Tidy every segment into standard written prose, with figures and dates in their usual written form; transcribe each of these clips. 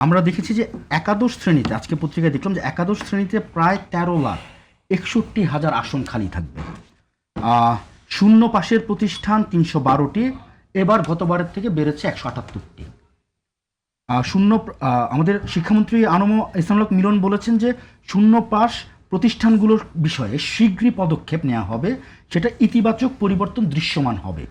আমরা দেখেছি যে একাদশ শ্রেণীতে, আজকে পত্রিকায় দেখলাম যে একাদশ শ্রেণীতে প্রায় 13,61,000 আসন খালি থাকবে। শূন্য পাশের প্রতিষ্ঠান 312টি, এবার গতবারের থেকে বেড়েছে 178টি। আমাদের শিক্ষামন্ত্রী আনম ইসলামুল হক মিলন বলেছেন যে শূন্য পাশ প্রতিষ্ঠানগুলোর বিষয়ে শীঘ্রই পদক্ষেপ নেওয়া হবে, সেটা ইতিবাচক পরিবর্তন দৃশ্যমান হবে।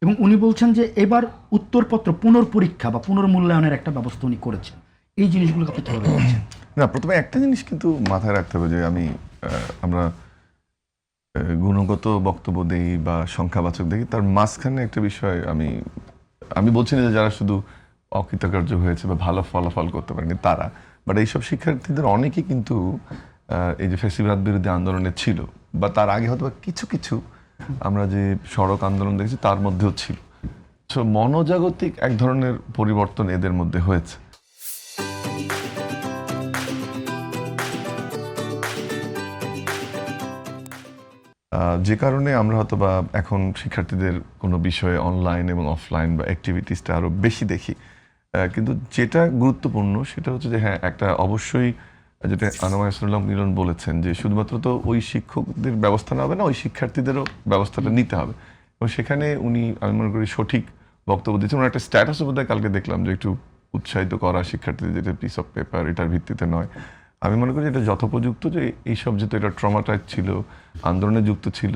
এবং উনি বলছেন যে এবার উত্তরপত্র পুনর্পরীক্ষা বা পুনর্মূল্যায়নের একটা ব্যবস্থা উনি করেছেন। এই জিনিসগুলো আপনি কীভাবে বলছেন? না, প্রথমে একটা জিনিস কিন্তু মাথায় রাখতে হবে যে আমরা গুণগত বক্তব্য দেই বা সংখ্যাবাচক দেখি, তার মাঝখানে একটা বিষয় আমি বলছি না যে যারা শুধু অকৃতকার্য হয়েছে বা ভালো ফলাফল করতে পারেনি তারা, বাট এইসব শিক্ষার্থীদের অনেকেই কিন্তু এই যে ফ্যাসিবাদ বিরোধী আন্দোলনে ছিল, বা তার আগে হয়তো কিছু কিছু আমরা যে সড়ক আন্দোলন দেখেছি তার মধ্যেও ছিল। সো মনোজাগতিক এক ধরনের পরিবর্তন এদের মধ্যে হয়েছে। যে কারণে আমরা হয়তো বা এখন শিক্ষার্থীদের কোনো বিষয়ে অনলাইন এবং অফলাইন বা অ্যাক্টিভিটিসটা আরও বেশি দেখি। কিন্তু যেটা গুরুত্বপূর্ণ সেটা হচ্ছে যে হ্যাঁ, একটা অবশ্যই যেটা আনম ইসলামুল হক মিলন বলেছেন যে শুধুমাত্র তো ওই শিক্ষকদের ব্যবস্থা নেওয়া হবে না, ওই শিক্ষার্থীদেরও ব্যবস্থাটা নিতে হবে। এবং সেখানে উনি, আমি মনে করি, সঠিক বক্তব্য দিয়েছেন। ওনার একটা স্ট্যাটাসও বোধহয় কালকে দেখলাম যে একটু উৎসাহিত করা শিক্ষার্থীদের, যেটা পিস অফ পেপার এটার ভিত্তিতে নয়। আমি মনে করি এটা যথোপযুক্ত যে এইসব, যেহেতু এটা ট্রমাটাইজ ছিল, আন্দোলনে যুক্ত ছিল,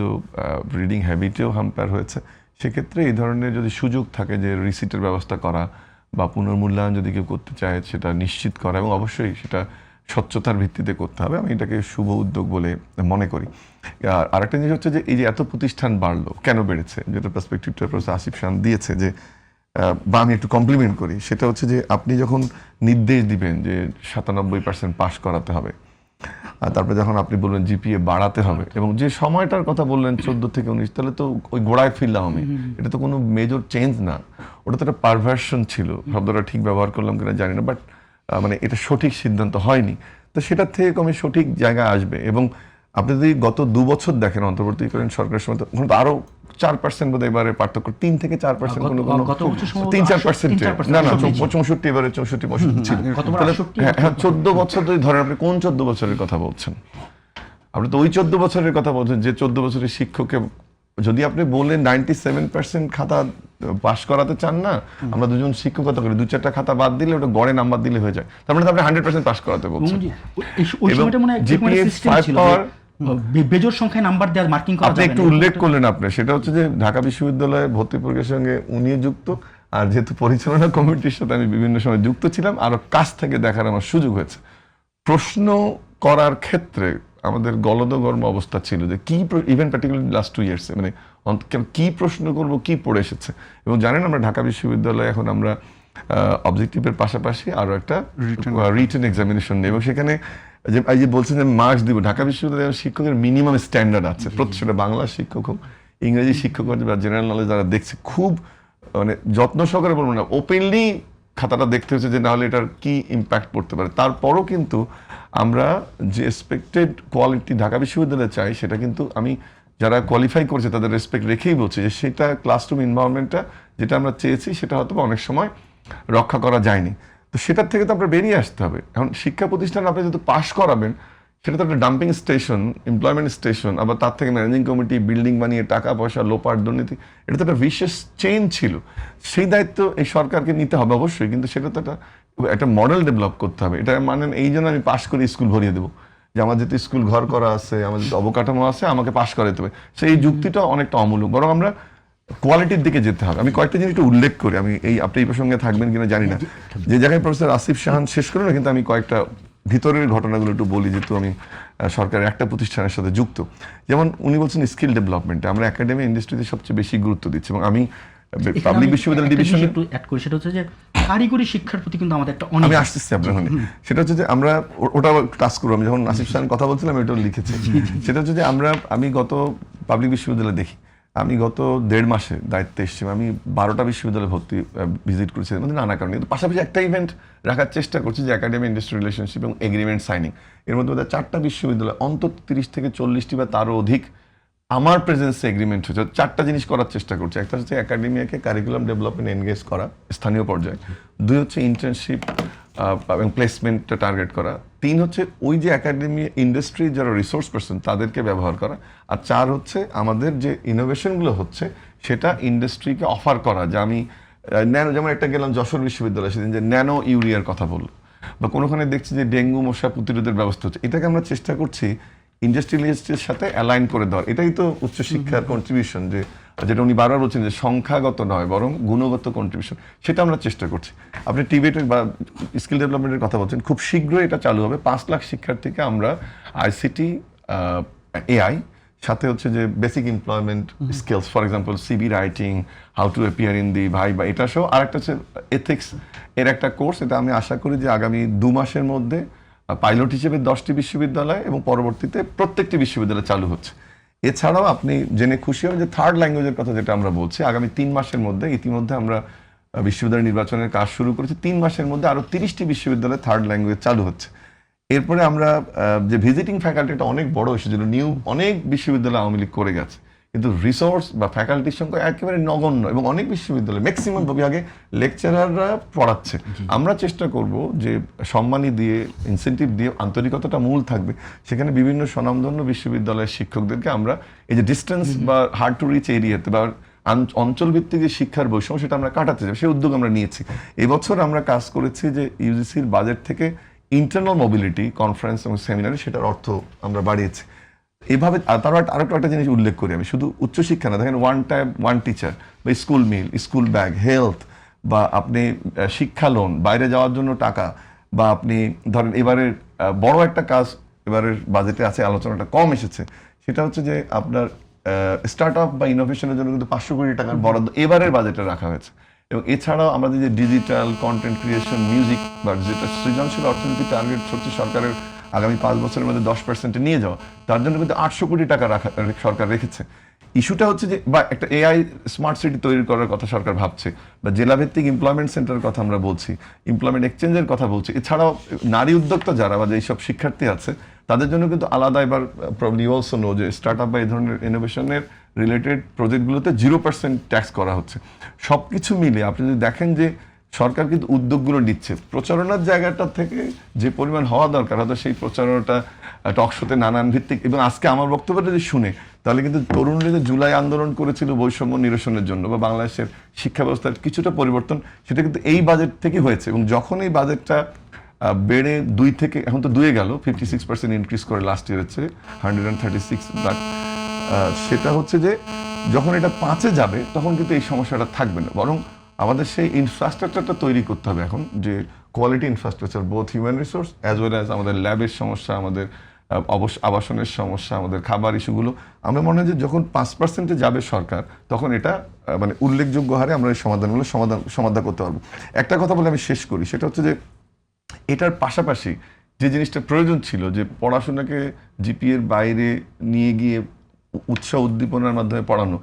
রিডিং হ্যাবিটেও হাম্পার হয়েছে, সেক্ষেত্রে এই ধরনের যদি সুযোগ থাকে যে রিসিটের ব্যবস্থা করা বা পুনর্মূল্যায়ন যদি কেউ করতে চায় সেটা নিশ্চিত করা, এবং অবশ্যই সেটা স্বচ্ছতার ভিত্তিতে করতে হবে, আমি এটাকে শুভ উদ্যোগ বলে মনে করি। আর আরেকটা জিনিস হচ্ছে যে এই যে এত প্রতিষ্ঠান বাড়লো, কেন বেড়েছে, যেটা পার্সপেক্টিভটা প্রফেসর আসিফ শান দিয়েছে, যে বা আমি একটু কমপ্লিমেন্ট করি, সেটা হচ্ছে যে আপনি যখন নির্দেশ দিবেন যে 97% পাস করাতে হবে, আর তারপরে যখন আপনি বললেন জিপিএ বাড়াতে হবে, এবং যে সময়টার কথা বললেন 14 থেকে 19, তাহলে তো ওই গোড়ায় ফিরলাম আমি। এটা তো কোনো মেজর চেঞ্জ না, ওটা তো একটা পারভার্সন ছিল, শব্দটা ঠিক ব্যবহার করলাম কিনা জানি না, বাট মানে এটা সঠিক সিদ্ধান্ত হয়নি। তো সেটার থেকে আমি সঠিক জায়গায় আসবে। এবং আপনি যদি গত 2 বছর দেখেন অন্তর্বর্তীকালীন সরকারের সময়, তখন তো আরো 4% বোধ এবারে পার্থক্য, 3 থেকে 4%, কোনো 3-4%, না 65, এবারে 64-65 ছিল। 14 বছর যদি ধরেন, আপনি কোন 14 বছরের কথা বলছেন? আপনি তো ওই 14 বছরের কথা বলছেন যে 14 বছরের শিক্ষককে যদি আপনি বলেন 97% খাতা পাস করাতে চান না, আমরা দুজন শিক্ষকতা করি, 2-4টা খাতা বাদ দিলে ওটা গড়ে নাম্বার দিলে হয়ে যায়, তার মানে আপনি 100% পাস করাতে বলছেন। বেজোর সংখ্যায় নাম্বার দেওয়ার মার্কিং করা আপনি একটু উল্লেখ করলেন, আপনি সেটা হচ্ছে যে ঢাকা বিশ্ববিদ্যালয়ে ভর্তি প্রক্রিয়ার সঙ্গে উনিও যুক্ত, আর যেহেতু পরিচালনা কমিটির সাথে আমি বিভিন্ন সময় যুক্ত ছিলাম, আরো কাছ থেকে দেখার আমার সুযোগ হয়েছে। প্রশ্ন করার ক্ষেত্রে আমাদের গলদঘর্ম অবস্থা ছিল যে কি, ইভেন পার্টিকুলারলি লাস্ট 2 ইয়ার্সে, মানে কি প্রশ্ন করব, কি পড়ে এসেছে। এবং জানেন, আমরা ঢাকা বিশ্ববিদ্যালয়ে এখন আমরা অবজেক্টিভের পাশাপাশি আরো একটা রিটেন এক্সামিনেশন নেই, এবং সেখানে যে এই যে বলছেন যে মার্কস দিব, ঢাকা বিশ্ববিদ্যালয়ের শিক্ষকের মিনিমাম স্ট্যান্ডার্ড আছে, সেটা বাংলা শিক্ষক হোক, ইংরেজি শিক্ষক হোক, বা জেনারেল নলেজ যারা দেখছে, খুব মানে যত্ন সহকারে বলবো না, ওপেনলি খাতাটা দেখতে হচ্ছে যে নাহলে এটার কি ইম্প্যাক্ট পড়তে পারে। তারপরও কিন্তু আমরা যে এক্সপেক্টেড কোয়ালিটি ঢাকা বিশ্ববিদ্যালয়ে চাই, সেটা কিন্তু আমি যারা কোয়ালিফাই করছে তাদের রেসপেক্ট রেখেই বলছি যে সেটা ক্লাসরুম এনভায়রনমেন্টটা যেটা আমরা চেয়েছি সেটা হয়তো অনেক সময় রক্ষা করা যায়নি। তো সেটার থেকে তো আপনার বেরিয়ে আসতে হবে। এখন শিক্ষা প্রতিষ্ঠান আপনি যেহেতু পাশ করাবেন, সেটা তো একটা ডাম্পিং স্টেশন, এমপ্লয়মেন্ট স্টেশন, আবার তার থেকে ম্যানেজিং কমিটি বিল্ডিং বানিয়ে টাকা পয়সা লোপাট, দুর্নীতি, এটা তো একটা বিশেষ চেইন ছিল। সেই দায়িত্ব এই সরকারকে নিতে হবে অবশ্যই, কিন্তু সেটা তো একটা মডেল ডেভেলপ করতে হবে। এটা মানে এই জন্য আমি পাশ করে স্কুল ভরিয়ে দেবো, যে আমার যেহেতু স্কুল ঘর করা আছে, আমার যেহেতু অবকাঠামো আছে, আমাকে পাশ করাতে হবে, সেই যুক্তিটা অনেকটা অমূলক। বরং আমরা কোয়ালিটির দিকে যেতে হবে। আমি কয়েকটা জিনিস একটু উল্লেখ করি, আপনি এই প্রসঙ্গে থাকবেন কিনা জানি না, যে জায়গায় প্রফেসর আসিফ শাহান শেষ করেন না, কিন্তু আমি কয়েকটা ভিতরের ঘটনাগুলো একটু বলি, যেহেতু আমি সরকারের একটা প্রতিষ্ঠানের সাথে যুক্ত। যেমন উনি বলছেন স্কিল ডেভেলপমেন্টে আমরা একাডেমি ইন্ডাস্ট্রিতে সবচেয়ে বেশি গুরুত্ব দিচ্ছি, এবং আমি পাবলিক বিশ্ববিদ্যালয় ডিভিশনে একটু অ্যাড করি, সেটা হচ্ছে যে কারিগরি শিক্ষার প্রতি কিন্তু আমাদের একটা আমি আসতেছি আপনার ওখানে। সেটা হচ্ছে যে আমরা ওটা টাচ করবো, আমি যখন আসিফ শাহান কথা বলছিলাম আমি ওটাও লিখেছি। সেটা হচ্ছে যে আমি গত পাবলিক বিশ্ববিদ্যালয়ে দেখি, আমি গত 1.5 মাসে দায়িত্বে এসেছি, আমি 12টা বিশ্ববিদ্যালয়ে ভিজিট করেছি, এর মধ্যে নানা কারণে, কিন্তু পাশাপাশি একটা ইভেন্ট রাখার চেষ্টা করছি যে একাডেমি ইন্ডাস্ট্রি রিলেশনশিপ এবং এগ্রিমেন্ট সাইনিং। এর মধ্যে 4টা বিশ্ববিদ্যালয় অন্তত 30 থেকে 40টি বা তারও অধিক আমার প্রেজেন্সে এগ্রিমেন্ট হয়েছে, 4টা জিনিস করার চেষ্টা করছে। একটা হচ্ছে একাডেমিয়াকে কারিকুলাম ডেভেলপমেন্ট এনগেজ করা স্থানীয় পর্যায়ে, 2 হচ্ছে ইন্টার্নশিপ এবং প্লেসমেন্টটা টার্গেট করা, 3 হচ্ছে ওই যে একাডেমি ইন্ডাস্ট্রি যারা রিসোর্স পার্সন তাদেরকে ব্যবহার করা, আর 4 হচ্ছে আমাদের যে ইনোভেশনগুলো হচ্ছে সেটা ইন্ডাস্ট্রিকে অফার করা। যে আমি ন্যানো, যেমন একটা গেলাম যশোর বিশ্ববিদ্যালয় সেদিন, যে ন্যানো ইউরিয়ার কথা বললো, বা কোনোখানে দেখছি যে ডেঙ্গু মশা প্রতিরোধের ব্যবস্থা হচ্ছে, এটাকে আমরা চেষ্টা করছি ইন্ডাস্ট্রিয়ালিস্টের সাথে অ্যালাইন করে দেওয়ার। এটাই তো উচ্চশিক্ষার কন্ট্রিবিউশন, যে যেটা উনি বারবার বলছেন যে সংখ্যাগত নয় বরং গুণগত কন্ট্রিবিউশন, সেটা আমরা চেষ্টা করছি। আপনি টিবেটের বা স্কিল ডেভেলপমেন্টের কথা বলছেন, খুব শীঘ্রই এটা চালু হবে। 5 লাখ শিক্ষার্থীকে আমরা আইসিটি, এআই, সাথে হচ্ছে যে basic employment skills, for example CB writing, how to appear in the ভাই, বা এটা সহ আরেকটা হচ্ছে এথিক্স এর একটা কোর্স। এটা আমি আশা করি যে আগামী 2 মাসের মধ্যে পাইলট হিসেবে 10টি বিশ্ববিদ্যালয় এবং পরবর্তীতে প্রত্যেকটি বিশ্ববিদ্যালয় চালু হচ্ছে। এছাড়াও আপনি জেনে খুশি হবেন যে 3rd ল্যাঙ্গুয়েজের কথা যেটা আমরা বলছি, আগামী 3 মাসের মধ্যে ইতিমধ্যে আমরা বিশ্ববিদ্যালয় নির্বাচনের কাজ শুরু করেছি। 3 মাসের মধ্যে আরো 30টি বিশ্ববিদ্যালয়ে 3rd ল্যাঙ্গুয়েজ চালু হচ্ছে। এরপরে আমরা যে ভিজিটিং ফ্যাকাল্টিটা অনেক বড় এসেছিল, অনেক বিশ্ববিদ্যালয় আওয়ামী লীগ করে গেছে, কিন্তু রিসোর্স বা ফ্যাকাল্টির সংখ্যা একেবারে নগণ্য, এবং অনেক বিশ্ববিদ্যালয় ম্যাক্সিমাম বিভাগে লেকচারাররা পড়াচ্ছে। আমরা চেষ্টা করব যে সম্মানী দিয়ে, ইনসেন্টিভ দিয়ে, আন্তরিকতাটা মূল থাকবে, সেখানে বিভিন্ন স্বনামধন্য বিশ্ববিদ্যালয়ের শিক্ষকদেরকে আমরা এই যে ডিস্টেন্স বা হার্ড টু রিচ এরিয়াতে বা অঞ্চল ভিত্তিক যে শিক্ষার বৈষম্য সেটা আমরা কাটাতে চাই, সেই উদ্যোগ আমরা নিয়েছি। এবছর আমরা কাজ করেছি যে ইউজিসির বাজেট থেকে ইন্টারনাল মোবিলিটি কনফারেন্স এবং সেমিনারে সেটার অর্থ আমরা বাড়িয়েছি। এইভাবে আরো একটা জিনিস উল্লেখ করি আমি, শুধু উচ্চশিক্ষা না, দেখেন ওয়ান টাইম ওয়ান টিচার বা স্কুল মিল, স্কুল ব্যাগ, হেলথ, বা আপনি শিক্ষা লোন, বাইরে যাওয়ার জন্য টাকা, বা আপনি ধরেন এবারের বড় একটা কাজ এবারের বাজেটে আছে, আলোচনাটা কম এসেছে, সেটা হচ্ছে যে আপনার স্টার্ট আপ বা ইনোভেশনের জন্য কিন্তু 500 কোটি টাকার বরাদ্দ এবারের বাজেটে রাখা হয়েছে। এবং এছাড়াও আমাদের যে ডিজিটাল কন্টেন্ট ক্রিয়েশন, মিউজিক, বা যেটা সৃজনশীল অর্থনীতি টার্গেট হচ্ছে সরকারের আগামী 5 বছরের মধ্যে 10% নিয়ে যাওয়া, তার জন্য কিন্তু 800 কোটি টাকা সরকার রেখেছে। ইস্যুটা হচ্ছে যে বা একটা এআই স্মার্ট সিটি তৈরি করার কথা সরকার ভাবছে, বা জেলাভিত্তিক এমপ্লয়মেন্ট সেন্টারের কথা আমরা বলছি, এমপ্লয়মেন্ট এক্সচেঞ্জের কথা বলছি। এছাড়াও নারী উদ্যোক্তা যারা বা যেসব শিক্ষার্থী আছে তাদের জন্য কিন্তু আলাদা, এবার প্রবলি অলসো নো যে স্টার্ট আপ বা এই ধরনের ইনোভেশনের রিলেটেড প্রজেক্টগুলোতে 0% ট্যাক্স করা হচ্ছে। সব কিছু মিলে আপনি যদি দেখেন যে সরকার কিন্তু উদ্যোগগুলো নিচ্ছে, প্রচারণার জায়গাটা থেকে যে পরিমাণ হওয়া দরকার, হয়তো সেই প্রচারণাটা টকশোতে নানান ভিত্তিক। এবং আজকে আমার বক্তব্যটা যদি শুনে, তাহলে কিন্তু তরুণরা যে জুলাই আন্দোলন করেছিল বৈষম্য নিরসনের জন্য বা বাংলাদেশের শিক্ষা ব্যবস্থার কিছুটা পরিবর্তন, সেটা কিন্তু এই বাজেট থেকে হয়েছে। এবং যখন এই বাজেটটা বেড়ে 2 থেকে এখন তো 2 গেল, 56% ইনক্রিজ করে লাস্ট ইয়ারের চেয়ে 136 লাখ, সেটা হচ্ছে যে যখন এটা 5-এ যাবে তখন কিন্তু এই সমস্যাটা থাকবে না, বরং আমাদের সেই ইনফ্রাস্ট্রাকচারটা তৈরি করতে হবে এখন, যে quality infrastructure, both human resource as well as আমাদের ল্যাবের সমস্যা, আমাদের আবাসনের সমস্যা, আমাদের খাবার ইস্যুগুলো। আমরা মনে হয় যে যখন 5%-এ যাবে সরকার, তখন এটা মানে উল্লেখযোগ্য হারে আমরা এই সমাধানগুলো সমাধান করতে পারবো। একটা কথা বলে আমি শেষ করি, সেটা হচ্ছে যে এটার পাশাপাশি যে জিনিসটা প্রয়োজন ছিল, যে পড়াশোনাকে জিপিএর বাইরে নিয়ে গিয়ে উৎসাহ উদ্দীপনার মাধ্যমে পড়ানো,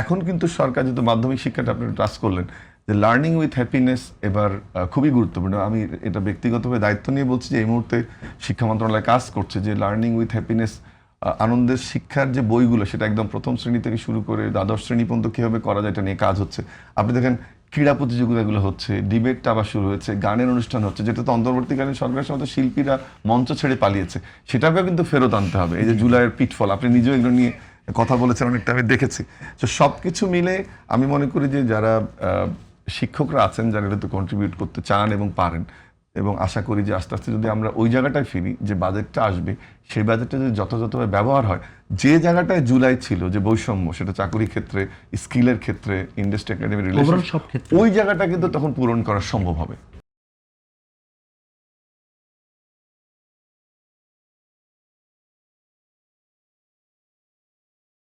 এখন কিন্তু সরকার যেহেতু মাধ্যমিক শিক্ষাটা আপনি টাচ করলেন, যে লার্নিং উইথ হ্যাপিনেস এবার খুবই গুরুত্বপূর্ণ। আমি এটা ব্যক্তিগতভাবে দায়িত্ব নিয়ে বলছি যে এই মুহূর্তে শিক্ষা মন্ত্রণালয় কাজ করছে যে লার্নিং উইথ হ্যাপিনেস, আনন্দের শিক্ষার যে বইগুলো, সেটা একদম প্রথম শ্রেণী থেকে শুরু করে দ্বাদশ শ্রেণী পর্যন্ত কীভাবে করা যায় এটা নিয়ে কাজ হচ্ছে। আপনি দেখেন ক্রীড়া প্রতিযোগিতাগুলো হচ্ছে, ডিবেটটা আবার শুরু হয়েছে, গানের অনুষ্ঠান হচ্ছে, যেটা তো অন্তর্বর্তীকালীন সরকারের সময় শিল্পীরা মঞ্চ ছেড়ে পালিয়েছে, সেটাকেও কিন্তু ফেরত আনতে হবে। এই যে জুলাইয়ের পিটফল, আপনি নিজেও এগুলো নিয়ে কথা বলেছেন অনেকটা, আমি দেখেছি। তো সব কিছু মিলে আমি মনে করি যে যারা শিক্ষকরা আছেন, যারা এটাতে কন্ট্রিবিউট করতে চান এবং পারেন, এবং আশা করি যে আস্তে আস্তে যদি আমরা ওই জায়গাটায় ফিরি, যে বাজেটটা আসবে সেই বাজেটটা যদি যথাযথভাবে ব্যবহার হয়, যে জায়গাটায় জুলাই ছিল যে বৈষম্য, সেটা চাকরি ক্ষেত্রে, স্কিলের ক্ষেত্রে, ইন্ডাস্ট্রি একাডেমি রিলেশন, ওই জায়গাটা কিন্তু তখন পূরণ করা সম্ভব হবে।